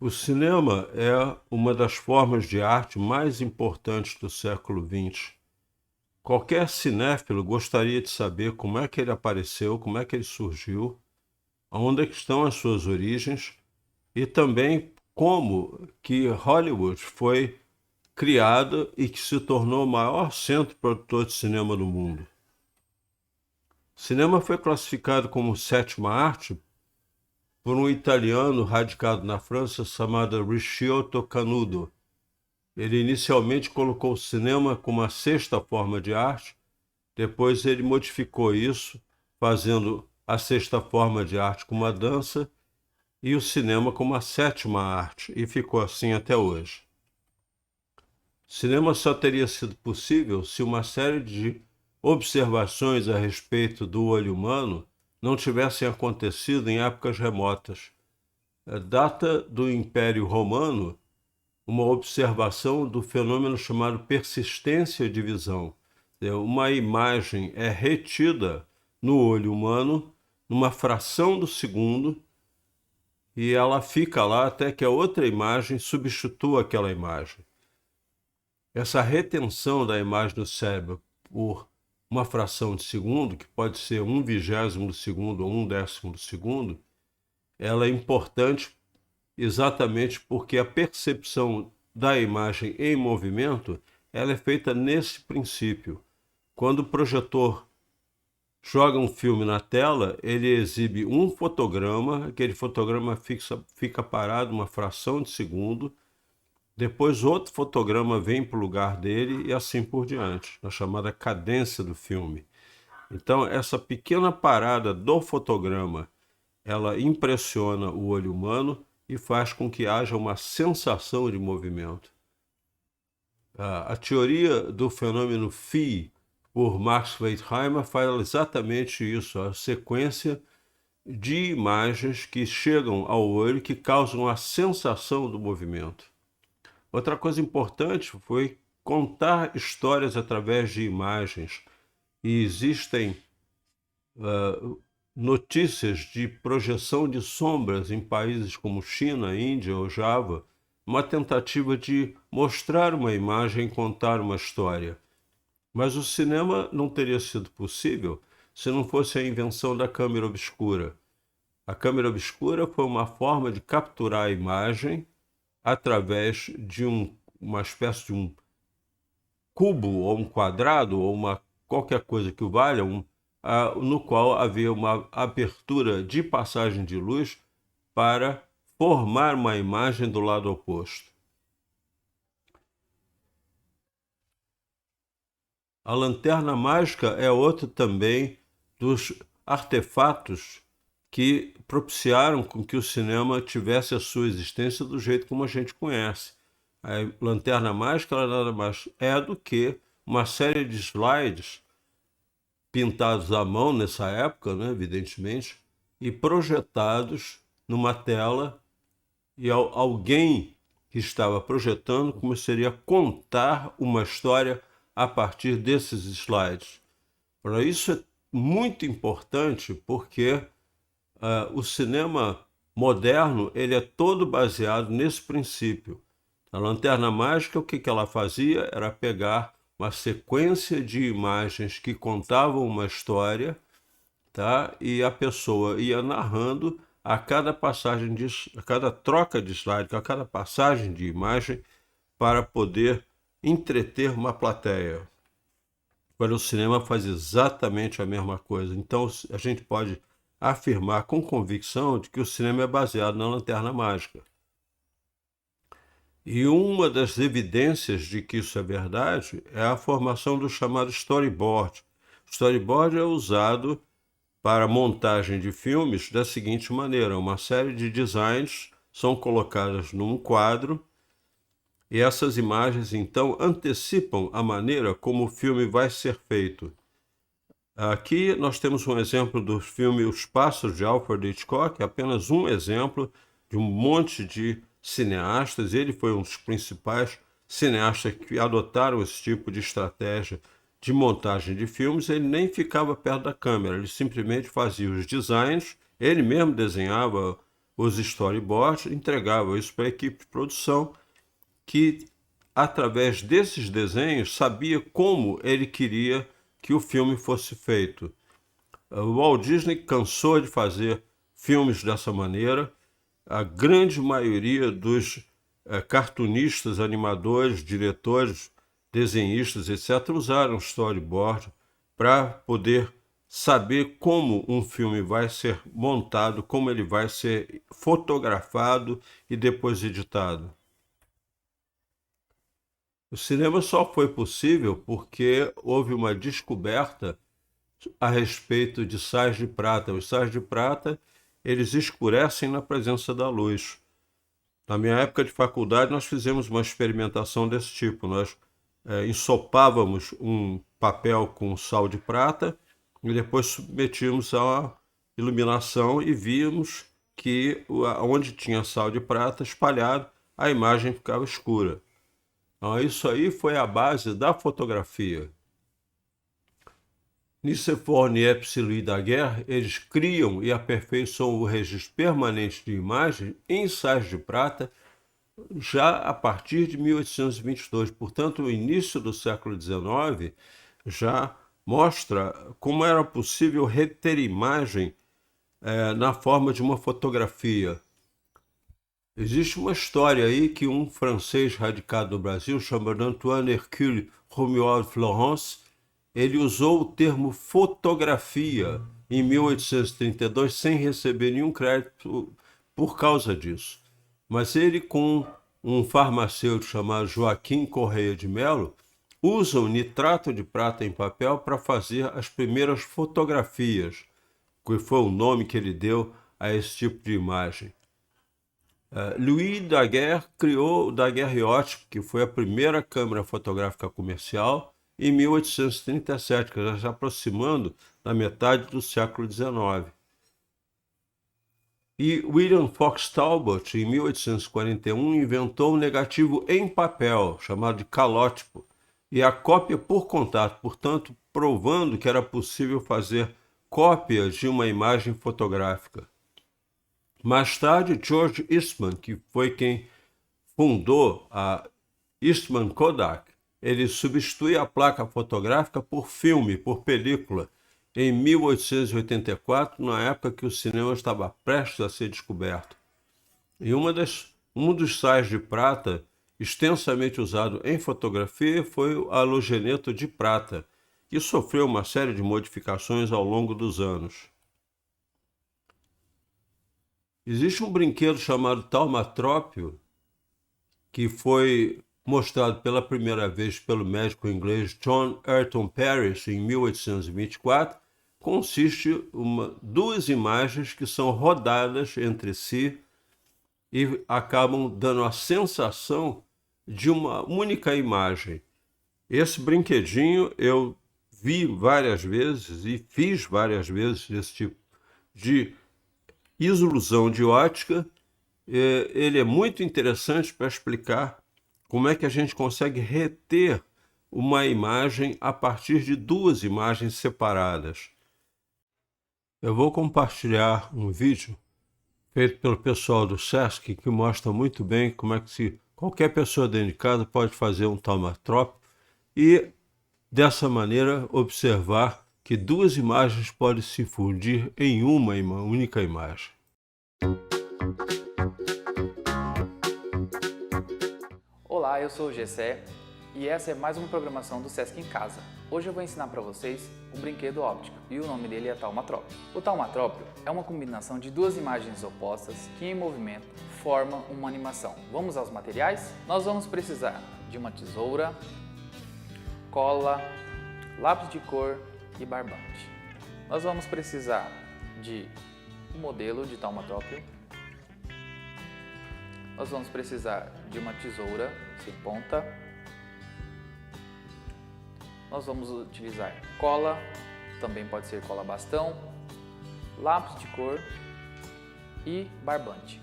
O cinema é uma das formas de arte mais importantes do século XX. Qualquer cinéfilo gostaria de saber como é que ele apareceu, como é que ele surgiu, onde é que estão as suas origens e também como que Hollywood foi criada e que se tornou o maior centro produtor de cinema do mundo. O cinema foi classificado como sétima arte por um italiano radicado na França chamado Ricciotto Canudo. Ele inicialmente colocou o cinema como a sexta forma de arte, depois ele modificou isso, fazendo a sexta forma de arte como a dança e o cinema como a sétima arte, e ficou assim até hoje. O cinema só teria sido possível se uma série de observações a respeito do olho humano não tivessem acontecido em épocas remotas. Data do Império Romano uma observação do fenômeno chamado persistência de visão. Uma imagem é retida no olho humano numa fração do segundo e ela fica lá até que a outra imagem substitua aquela imagem. Essa retenção da imagem no cérebro por uma fração de segundo, que pode ser 1/20 do segundo ou 1/10 do segundo, ela é importante exatamente porque a percepção da imagem em movimento ela é feita nesse princípio. Quando o projetor joga um filme na tela, ele exibe um fotograma, aquele fotograma fica parado uma fração de segundo, depois outro fotograma vem para o lugar dele e assim por diante, na chamada cadência do filme. Então, essa pequena parada do fotograma, ela impressiona o olho humano e faz com que haja uma sensação de movimento. A teoria do fenômeno Phi, por Max Wertheimer, fala exatamente isso, a sequência de imagens que chegam ao olho que causam a sensação do movimento. Outra coisa importante foi contar histórias através de imagens. E existem notícias de projeção de sombras em países como China, Índia ou Java, uma tentativa de mostrar uma imagem e contar uma história. Mas o cinema não teria sido possível se não fosse a invenção da câmera obscura. A câmera obscura foi uma forma de capturar a imagem através de uma espécie de um cubo ou um quadrado ou qualquer coisa que o valha, no qual havia uma abertura de passagem de luz para formar uma imagem do lado oposto. A lanterna mágica é outro também dos artefatos que propiciaram com que o cinema tivesse a sua existência do jeito como a gente conhece. A lanterna mágica ela nada mais é do que uma série de slides pintados à mão nessa época, né, evidentemente, e projetados numa tela, e alguém que estava projetando começaria a contar uma história a partir desses slides. Para isso é muito importante porque o cinema moderno ele é todo baseado nesse princípio. A lanterna mágica, o que ela fazia era pegar uma sequência de imagens que contavam uma história, tá? E a pessoa ia narrando a cada passagem a cada troca de slide, a cada passagem de imagem para poder entreter uma plateia. Agora o cinema faz exatamente a mesma coisa. Então a gente pode afirmar com convicção de que o cinema é baseado na lanterna mágica. E uma das evidências de que isso é verdade é a formação do chamado storyboard. Storyboard é usado para montagem de filmes da seguinte maneira: uma série de designs são colocadas num quadro e essas imagens então antecipam a maneira como o filme vai ser feito. Aqui nós temos um exemplo do filme Os Pássaros de Alfred Hitchcock, apenas um exemplo de um monte de cineastas. Ele foi um dos principais cineastas que adotaram esse tipo de estratégia de montagem de filmes. Ele nem ficava perto da câmera, ele simplesmente fazia os designs, ele mesmo desenhava os storyboards, entregava isso para a equipe de produção, que através desses desenhos sabia como ele queria que o filme fosse feito. O Walt Disney cansou de fazer filmes dessa maneira. A grande maioria dos cartunistas, animadores, diretores, desenhistas, etc., usaram storyboard para poder saber como um filme vai ser montado, como ele vai ser fotografado e depois editado. O cinema só foi possível porque houve uma descoberta a respeito de sais de prata. Os sais de prata, eles escurecem na presença da luz. Na minha época de faculdade, nós fizemos uma experimentação desse tipo. Nós ensopávamos um papel com sal de prata e depois submetíamos à iluminação e víamos que onde tinha sal de prata espalhado, a imagem ficava escura. Então, isso aí foi a base da fotografia. Nicéphore, Niepce e Louis Daguerre, eles criam e aperfeiçoam o registro permanente de imagem em sais de prata já a partir de 1822. Portanto, o início do século XIX já mostra como era possível reter imagem na forma de uma fotografia. Existe uma história aí que um francês radicado no Brasil, chamado Antoine Hercule Romuald Florence, ele usou o termo fotografia em 1832 sem receber nenhum crédito por causa disso. Mas ele, com um farmacêutico chamado Joaquim Correia de Mello, usa o nitrato de prata em papel para fazer as primeiras fotografias, que foi o nome que ele deu a esse tipo de imagem. Louis Daguerre criou o daguerreótipo, que foi a primeira câmera fotográfica comercial, em 1837, que já se aproximando da metade do século XIX. E William Fox Talbot, em 1841, inventou um negativo em papel, chamado de calótipo, e a cópia por contato, portanto, provando que era possível fazer cópias de uma imagem fotográfica. Mais tarde, George Eastman, que foi quem fundou a Eastman Kodak, ele substitui a placa fotográfica por filme, por película, em 1884, na época que o cinema estava prestes a ser descoberto. E um dos sais de prata extensamente usado em fotografia foi o halogeneto de prata, que sofreu uma série de modificações ao longo dos anos. Existe um brinquedo chamado taumatrópio, que foi mostrado pela primeira vez pelo médico inglês John Ayrton Parris em 1824, consiste em duas imagens que são rodadas entre si e acabam dando a sensação de uma única imagem. Esse brinquedinho eu vi várias vezes e fiz várias vezes esse tipo de ilusão de ótica. Ele é muito interessante para explicar como é que a gente consegue reter uma imagem a partir de duas imagens separadas. Eu vou compartilhar um vídeo feito pelo pessoal do SESC que mostra muito bem como é que qualquer pessoa dentro de casa pode fazer um taumatrópio e, dessa maneira, observar que duas imagens podem se fundir em uma única imagem. Olá, eu sou o Gessé e essa é mais uma programação do Sesc em Casa. Hoje eu vou ensinar para vocês um brinquedo óptico e o nome dele é taumatrópio. O taumatrópio é uma combinação de duas imagens opostas que em movimento formam uma animação. Vamos aos materiais? Nós vamos precisar de uma tesoura, cola, lápis de cor e barbante. Nós vamos precisar de um modelo de taumatrópio. Nós vamos precisar de uma tesoura sem ponta. Nós vamos utilizar cola, também pode ser cola bastão, lápis de cor e barbante.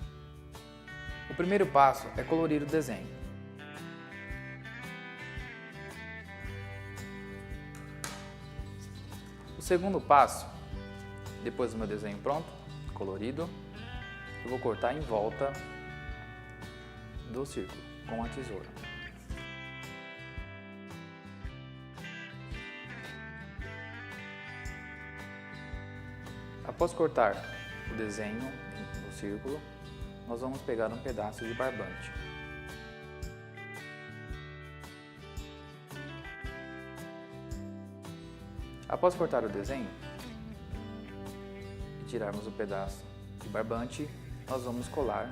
O primeiro passo é colorir o desenho. O segundo passo, depois do meu desenho pronto, colorido, eu vou cortar em volta do círculo com a tesoura. Após cortar o desenho do círculo, nós vamos pegar um pedaço de barbante. Após cortar o desenho e tirarmos o pedaço de barbante, nós vamos colar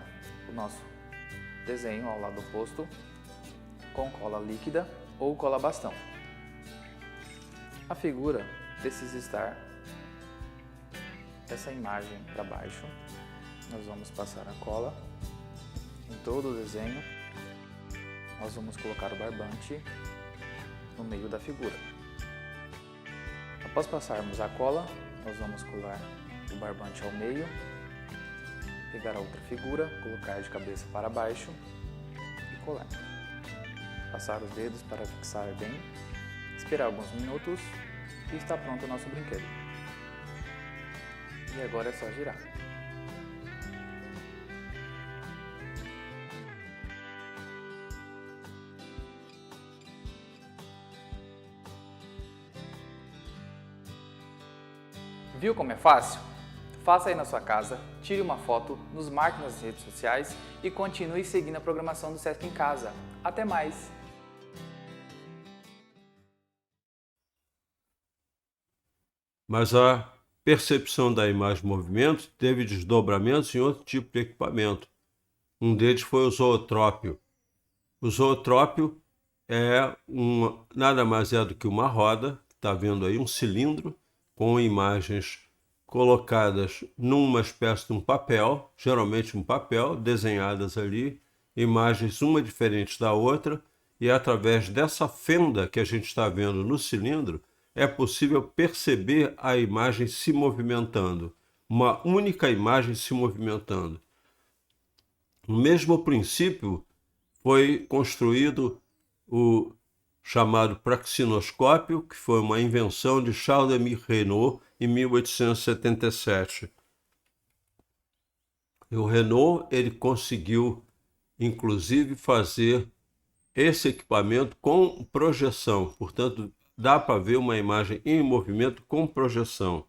o nosso desenho ao lado oposto com cola líquida ou cola bastão. A figura precisa estar essa imagem para baixo. Nós vamos passar a cola em todo o desenho. Nós vamos colocar o barbante no meio da figura. Após passarmos a cola, nós vamos colar o barbante ao meio, pegar a outra figura, colocar de cabeça para baixo e colar. Passar os dedos para fixar bem, esperar alguns minutos e está pronto o nosso brinquedo. E agora é só girar. Viu como é fácil? Faça aí na sua casa, tire uma foto, nos marque nas redes sociais e continue seguindo a programação do Sesc em Casa. Até mais! Mas a percepção da imagem em movimento teve desdobramentos em outro tipo de equipamento. Um deles foi o zootrópio. O zootrópio nada mais é do que uma roda, está vendo aí um cilindro, com imagens colocadas numa espécie de um papel, geralmente um papel, desenhadas ali, imagens uma diferente da outra, e através dessa fenda que a gente está vendo no cilindro, é possível perceber a imagem se movimentando, uma única imagem se movimentando. No mesmo princípio, foi construído o chamado praxinoscópio, que foi uma invenção de Charles-Émile Reynaud em 1877. E o Reynaud, ele conseguiu, inclusive, fazer esse equipamento com projeção, portanto, dá para ver uma imagem em movimento com projeção.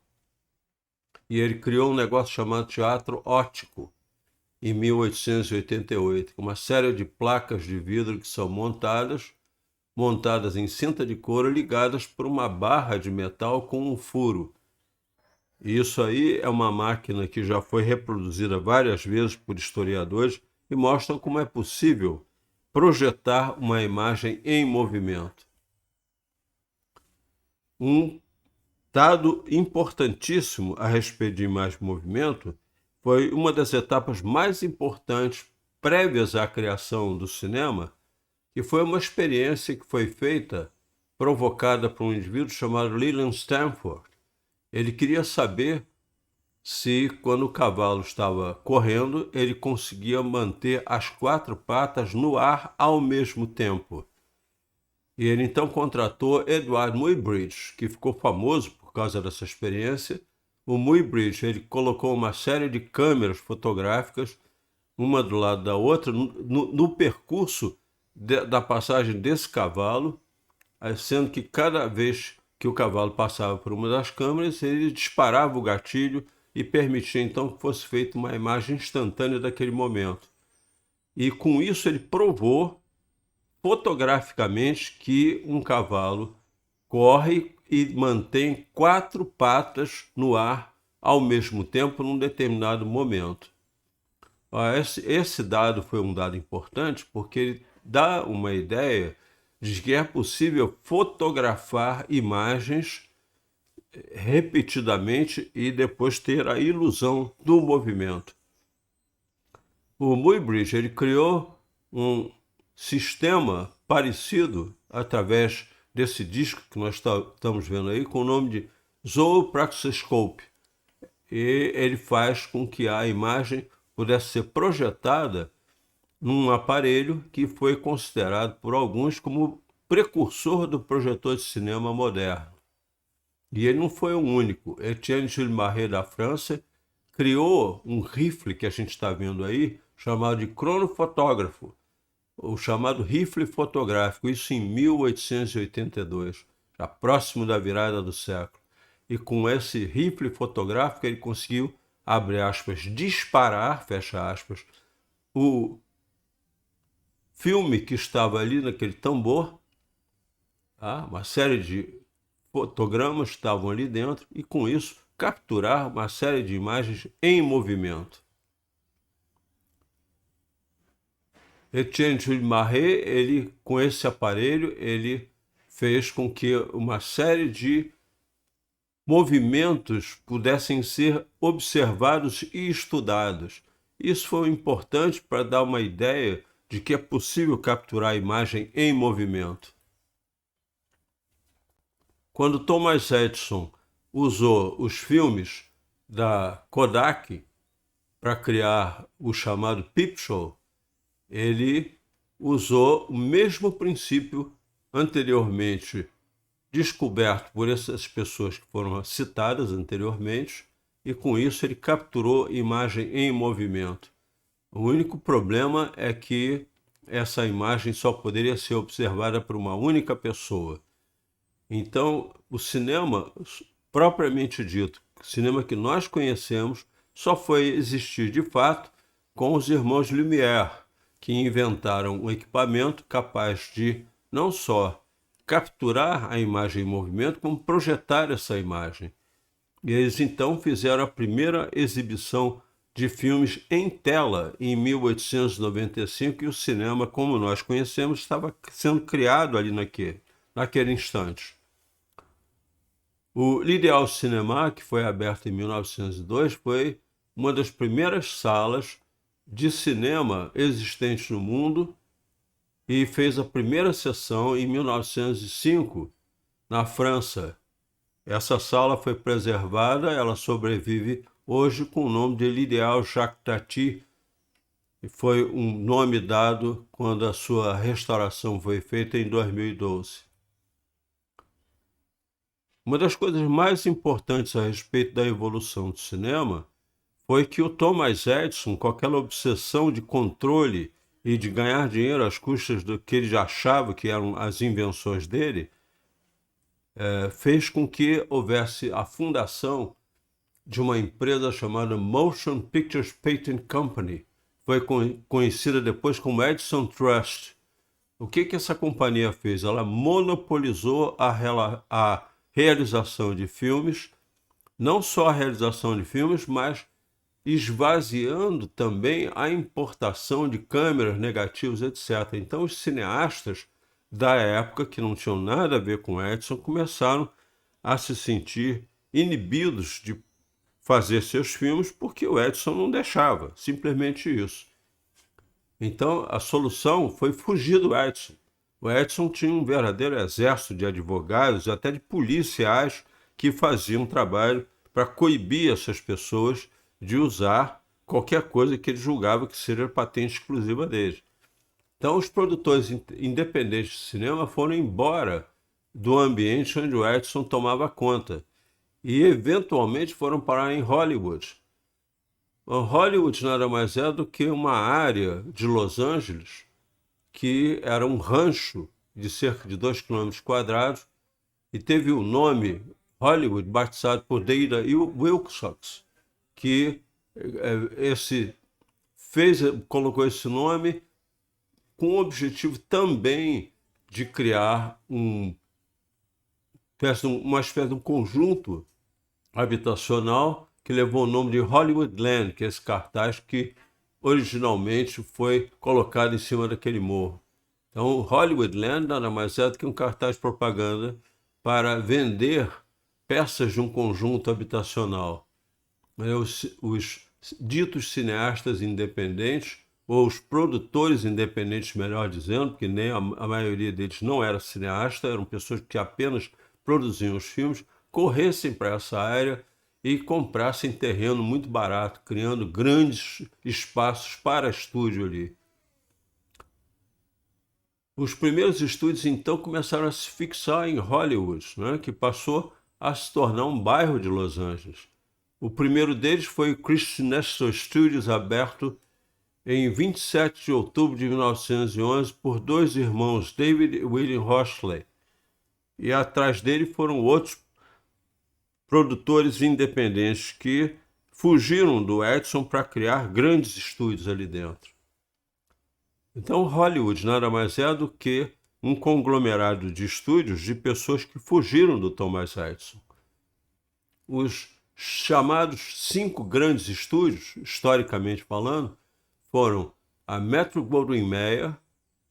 E ele criou um negócio chamado teatro óptico, em 1888, com uma série de placas de vidro que são montadas em cinta de couro ligadas por uma barra de metal com um furo. Isso aí é uma máquina que já foi reproduzida várias vezes por historiadores e mostram como é possível projetar uma imagem em movimento. Um dado importantíssimo a respeito de imagem em movimento foi uma das etapas mais importantes prévias à criação do cinema, que foi uma experiência que foi feita, provocada por um indivíduo chamado Leland Stanford. Ele queria saber se, quando o cavalo estava correndo, ele conseguia manter as quatro patas no ar ao mesmo tempo. E ele então contratou Edward Muybridge, que ficou famoso por causa dessa experiência. O Muybridge, ele colocou uma série de câmeras fotográficas, uma do lado da outra, no percurso da passagem desse cavalo, sendo que cada vez que o cavalo passava por uma das câmeras, ele disparava o gatilho e permitia então que fosse feita uma imagem instantânea daquele momento. E com isso ele provou fotograficamente que um cavalo corre e mantém quatro patas no ar ao mesmo tempo num determinado momento. Esse dado foi um dado importante porque ele dá uma ideia de que é possível fotografar imagens repetidamente e depois ter a ilusão do movimento. O Muybridge, ele criou um sistema parecido através desse disco que nós estamos vendo aí, com o nome de Zoopraxiscope. E ele faz com que a imagem pudesse ser projetada num aparelho que foi considerado por alguns como precursor do projetor de cinema moderno. E ele não foi o único. Etienne Gilles Marey, da França, criou um rifle que a gente está vendo aí, chamado de cronofotógrafo, o chamado rifle fotográfico, isso em 1882, já próximo da virada do século. E com esse rifle fotográfico ele conseguiu, abre aspas, disparar, fecha aspas, o filme que estava ali naquele tambor, tá? Uma série de fotogramas estavam ali dentro, e com isso capturar uma série de imagens em movimento. Etienne Jules Marey, ele, com esse aparelho, ele fez com que uma série de movimentos pudessem ser observados e estudados. Isso foi importante para dar uma ideia de que é possível capturar a imagem em movimento. Quando Thomas Edison usou os filmes da Kodak para criar o chamado Peep Show, ele usou o mesmo princípio anteriormente descoberto por essas pessoas que foram citadas anteriormente, e com isso ele capturou imagem em movimento. O único problema é que essa imagem só poderia ser observada por uma única pessoa. Então, o cinema, propriamente dito, o cinema que nós conhecemos, só foi existir de fato com os irmãos Lumière, que inventaram um equipamento capaz de não só capturar a imagem em movimento, como projetar essa imagem. E eles então fizeram a primeira exibição de filmes em tela em 1895, e o cinema, como nós conhecemos, estava sendo criado ali naquele instante. O L'Ideal Cinema, que foi aberto em 1902, foi uma das primeiras salas de cinema existentes no mundo, e fez a primeira sessão em 1905, na França. Essa sala foi preservada, ela sobrevive hoje com o nome de L'Ideal Jacques Tati, e foi um nome dado quando a sua restauração foi feita em 2012. Uma das coisas mais importantes a respeito da evolução do cinema foi que o Thomas Edison, com aquela obsessão de controle e de ganhar dinheiro às custas do que ele já achava que eram as invenções dele, fez com que houvesse a fundação de uma empresa chamada Motion Pictures Patent Company, foi conhecida depois como Edison Trust. O que essa companhia fez? Ela monopolizou a realização de filmes, não só a realização de filmes, mas esvaziando também a importação de câmeras, negativos, etc. Então os cineastas da época, que não tinham nada a ver com Edison, começaram a se sentir inibidos de fazer seus filmes porque o Edison não deixava, simplesmente isso. Então a solução foi fugir do Edison. O Edison tinha um verdadeiro exército de advogados, até de policiais, que faziam trabalho para coibir essas pessoas de usar qualquer coisa que ele julgava que seria patente exclusiva dele. Então os produtores independentes de cinema foram embora do ambiente onde o Edison tomava conta e eventualmente foram parar em Hollywood. Hollywood nada mais é do que uma área de Los Angeles que era um rancho de cerca de 2 km², e teve o nome Hollywood batizado por Dana Wilcox, que colocou esse nome com o objetivo também de criar uma espécie de um conjunto habitacional que levou o nome de Hollywoodland, que é esse cartaz que originalmente foi colocado em cima daquele morro. Então, Hollywoodland nada mais é do que um cartaz de propaganda para vender peças de um conjunto habitacional. Os ditos cineastas independentes, ou os produtores independentes, melhor dizendo, porque nem a maioria deles não era cineasta, eram pessoas que apenas produziam os filmes, corressem para essa área e comprassem terreno muito barato, criando grandes espaços para estúdio ali. Os primeiros estúdios, então, começaram a se fixar em Hollywood, né, que passou a se tornar um bairro de Los Angeles. O primeiro deles foi o Christian Nestor Studios, aberto em 27 de outubro de 1911 por dois irmãos, David e William Rochley. E atrás dele foram outros produtores independentes que fugiram do Edison para criar grandes estúdios ali dentro. Então, Hollywood nada mais é do que um conglomerado de estúdios de pessoas que fugiram do Thomas Edison. Os chamados 5 grandes estúdios, historicamente falando, foram a Metro-Goldwyn-Mayer,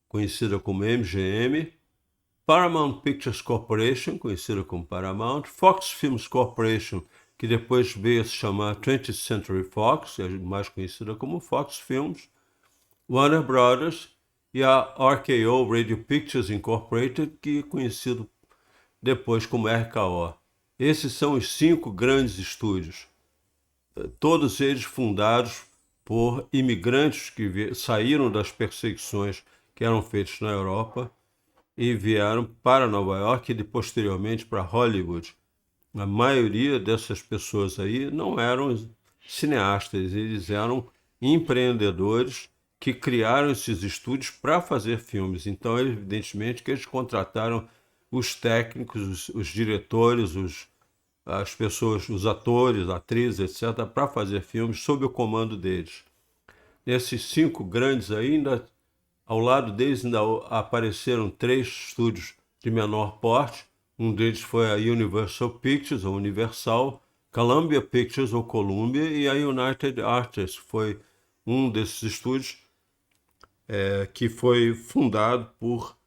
conhecida como MGM, Paramount Pictures Corporation, conhecida como Paramount, Fox Films Corporation, que depois veio a se chamar 20th Century Fox, mais conhecida como Fox Films, Warner Brothers e a RKO Radio Pictures Incorporated, que é conhecido depois como RKO. Esses são os 5 grandes estúdios, todos eles fundados por imigrantes que saíram das perseguições que eram feitas na Europa e vieram para Nova York e posteriormente para Hollywood. A maioria dessas pessoas aí não eram cineastas, eles eram empreendedores que criaram esses estúdios para fazer filmes. Então, evidentemente, que eles contrataram os técnicos, os diretores, as pessoas, os atores, atrizes, etc., para fazer filmes sob o comando deles. Nesses 5 grandes ainda, ao lado deles ainda apareceram 3 estúdios de menor porte. Um deles foi a Universal Pictures, ou Universal, Columbia Pictures, ou Columbia, e a United Artists, foi um desses estúdios que foi fundado por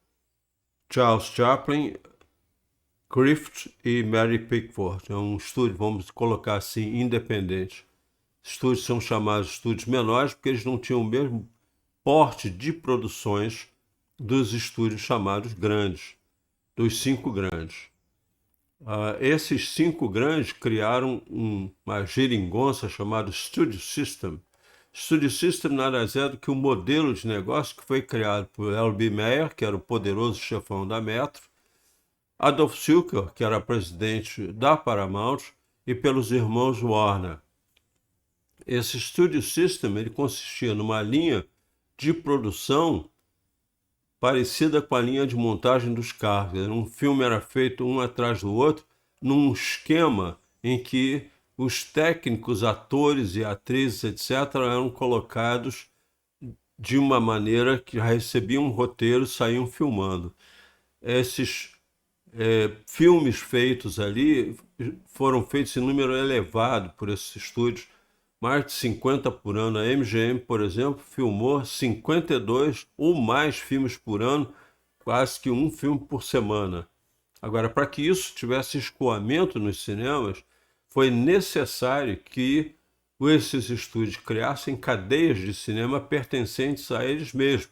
Charles Chaplin, Griffith e Mary Pickford. É um estúdio, vamos colocar assim, independente. Estúdios são chamados estúdios menores porque eles não tinham o mesmo porte de produções dos estúdios chamados grandes, dos 5 grandes. Esses 5 grandes criaram uma geringonça chamada Studio System. Studio System nada mais é do que um modelo de negócio que foi criado por L.B. Mayer, que era o poderoso chefão da Metro, Adolph Zukor, que era presidente da Paramount, e pelos irmãos Warner. Esse Studio System ele consistia numa linha de produção parecida com a linha de montagem dos carros. Um filme era feito um atrás do outro, num esquema em que os técnicos, atores e atrizes, etc., eram colocados de uma maneira que recebiam um roteiro e saíam filmando. Esses filmes feitos ali foram feitos em número elevado por esses estúdios, mais de 50 por ano. A MGM, por exemplo, filmou 52 ou mais filmes por ano, quase que um filme por semana. Agora, para que isso tivesse escoamento nos cinemas, foi necessário que esses estúdios criassem cadeias de cinema pertencentes a eles mesmos.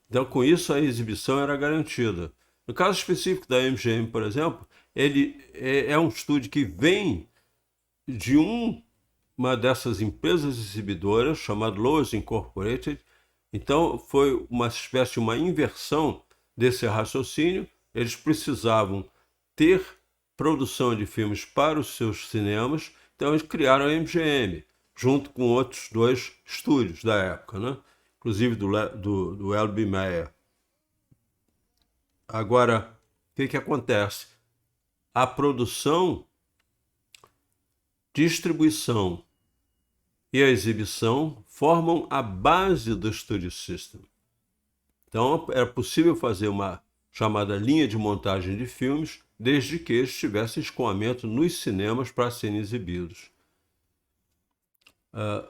Então, com isso, a exibição era garantida. No caso específico da MGM, por exemplo, ele é um estúdio que vem de uma dessas empresas exibidoras, chamada Loews Incorporated. Então, foi uma espécie de uma inversão desse raciocínio. Eles precisavam ter produção de filmes para os seus cinemas, então eles criaram a MGM, junto com outros 2 estúdios da época, né? Inclusive do L.B. Mayer. Agora, o que acontece? A produção, distribuição e a exibição formam a base do Studio System. Então, era possível fazer uma chamada linha de montagem de filmes, desde que eles tivessem escoamento nos cinemas para serem exibidos.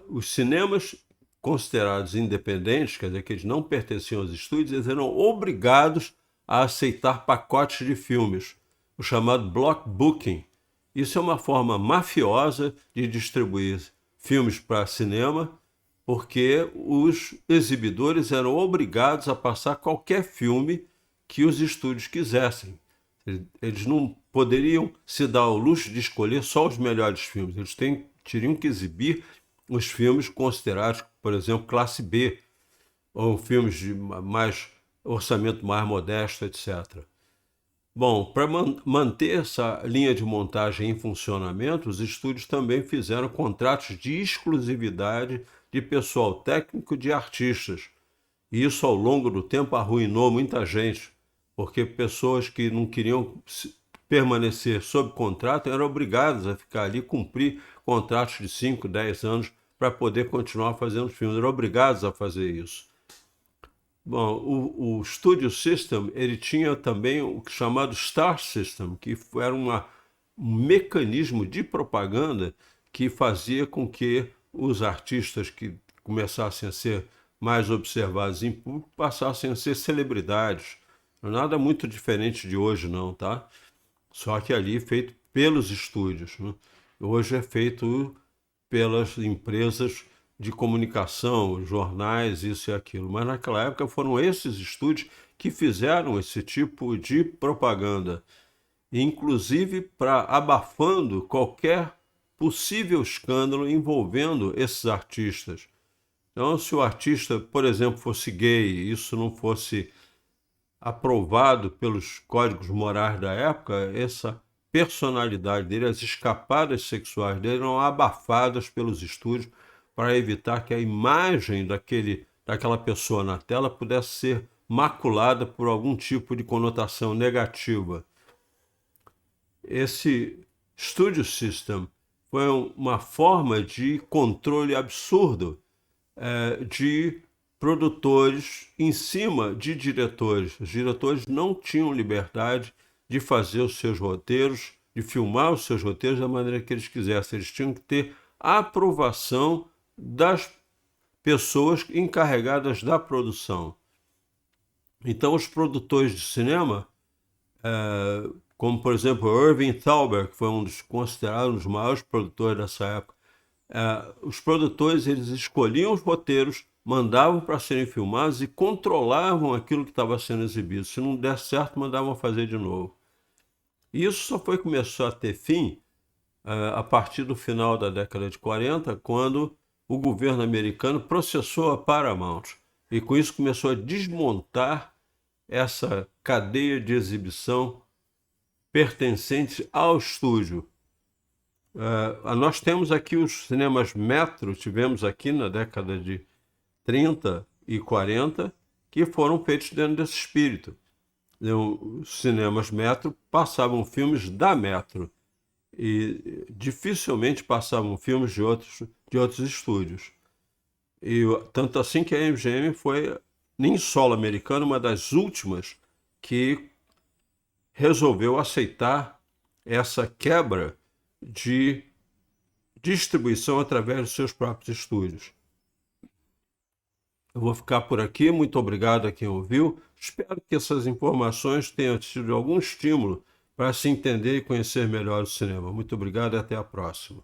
Os cinemas considerados independentes, quer dizer, que eles não pertenciam aos estúdios, eles eram obrigados a aceitar pacotes de filmes, o chamado block booking. Isso é uma forma mafiosa de distribuir filmes para cinema, porque os exibidores eram obrigados a passar qualquer filme que os estúdios quisessem. Eles não poderiam se dar ao luxo de escolher só os melhores filmes. Eles teriam que exibir os filmes considerados, por exemplo, classe B, ou filmes de orçamento mais modesto, etc. Bom, para manter essa linha de montagem em funcionamento, os estúdios também fizeram contratos de exclusividade de pessoal técnico de artistas. E isso, ao longo do tempo, arruinou muita gente, porque pessoas que não queriam permanecer sob contrato eram obrigadas a ficar ali, cumprir contratos de 5, 10 anos para poder continuar fazendo filmes. Eram obrigados a fazer isso. Bom, o Studio System, ele tinha também o chamado Star System, que era um mecanismo de propaganda que fazia com que os artistas que começassem a ser mais observados em público passassem a ser celebridades. Nada muito diferente de hoje não, tá? Só que ali feito pelos estúdios, né? Hoje é feito pelas empresas de comunicação, jornais, isso e aquilo. Mas naquela época foram esses estúdios que fizeram esse tipo de propaganda, inclusive para abafando qualquer possível escândalo envolvendo esses artistas. Então, se o artista, por exemplo, fosse gay, isso não fosse aprovado pelos códigos morais da época, essa personalidade dele, as escapadas sexuais dele eram abafadas pelos estúdios para evitar que a imagem daquela pessoa na tela pudesse ser maculada por algum tipo de conotação negativa. Esse Studio System foi uma forma de controle absurdo de produtores em cima de diretores. Os diretores não tinham liberdade de fazer os seus roteiros, de filmar os seus roteiros da maneira que eles quisessem. Eles tinham que ter a aprovação das pessoas encarregadas da produção. Então, os produtores de cinema, como por exemplo Irving Thalberg, que foi um dos considerados um dos maiores produtores dessa época, os produtores eles escolhiam os roteiros, mandavam para serem filmados e controlavam aquilo que estava sendo exibido. Se não der certo, mandavam fazer de novo. E isso só começou a ter fim a partir do final da década de 40, quando o governo americano processou a Paramount. E com isso começou a desmontar essa cadeia de exibição pertencente ao estúdio. Nós temos aqui os cinemas Metro, tivemos aqui na década de 30 e 40, que foram feitos dentro desse espírito. Os cinemas Metro passavam filmes da Metro e dificilmente passavam filmes de outros estúdios. E tanto assim que a MGM foi, em solo americano, uma das últimas que resolveu aceitar essa quebra de distribuição através dos seus próprios estúdios. Eu vou ficar por aqui, muito obrigado a quem ouviu. Espero que essas informações tenham tido algum estímulo para se entender e conhecer melhor o cinema. Muito obrigado e até a próxima.